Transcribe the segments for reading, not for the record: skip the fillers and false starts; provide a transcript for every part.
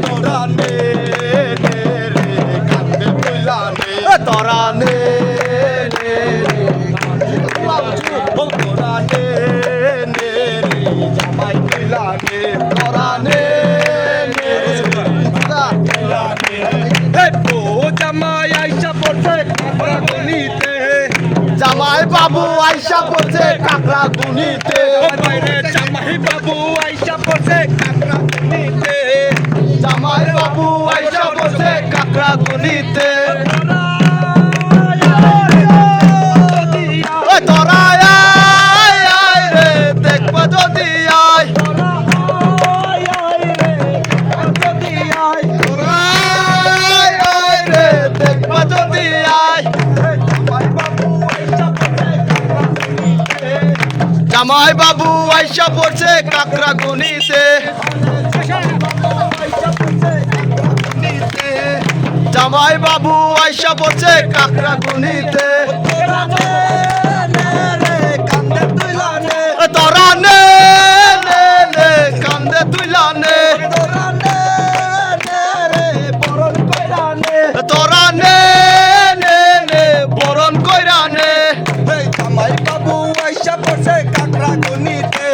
তোরা নে রে কান্দে তুইলা নে তোরা নে তোরা নে রে জামাই তুইলা নে তোরা নে জামাই আইসা পড়ছে কাকড়া গুনিতে জামাই বাবু আইসা পড়ছে কাকড়া গুনিতে জামাই বাবু আইসা পড়ছে কাকড়া গুনিতে জামাই বাবু আইসা পড়ছে কাকড়া গুনিতে তোরা আয় রে দেখবা যদি আয় দেখবা যদি আয় জামাই বাবু আইসা পড়ছে কাকড়া গুনিতে জামাই বাবু আইসা পড়ছে কাকড়া গুনিতে তোরা নে কান্দে তুইলা নে তোরা নে বরণ কইরা নে জামাই বাবু আইসা পড়ছে কাকড়া গুনিতে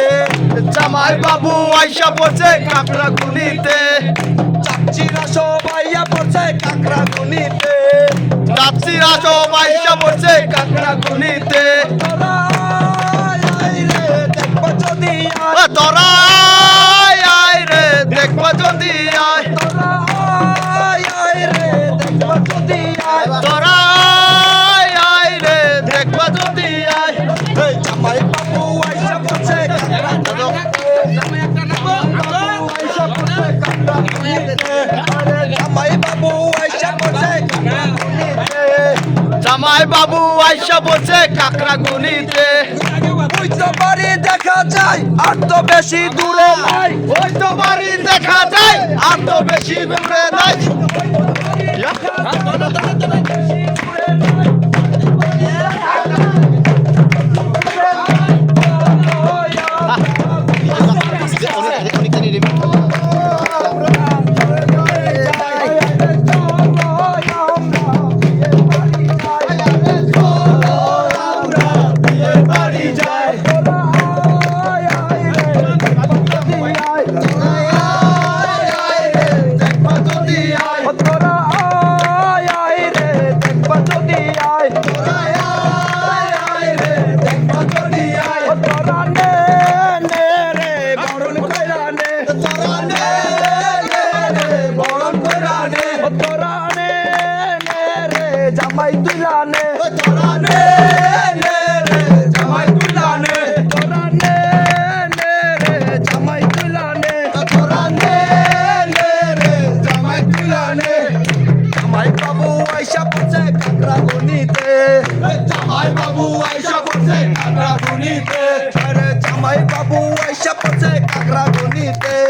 জামাই বাবু আইসা পড়ছে কাকড়া গুনিতে চাচিরা সবাই পড়ছে কাকড়া গুনিতে চাচিরা সবাই পড়ছে কাকড়া গুনিতে তোরা আয় রে দেখবা যদি আয় তোরা আয় রে দেখবা যদি আয় জামাই বাবু আইসা পড়ছে জামাই বাবু আইসা পড়ছে জামাই বাবু আইসা পড়ছে কাকড়া গুনিতে ওই তো বাড়ি দেখা যায় আর তো বেশি দূরে নাই ওই তো বাড়ি দেখা যায় আর তো বেশি দূরে নাই জামাই তুইলা নে তোরা নে রে জামাই তুইলা নে তোরা নে রে জামাই তুইলা নে তোরা নে রে জামাই তুইলা নে জামাই বাবু আইসা পড়ছে কাকড়া গুনিতে জামাই বাবু আইসা পড়ছে কাকড়া গুনিতে আরে জামাই বাবু আইসা পড়ছে কাকড়া গুনিতে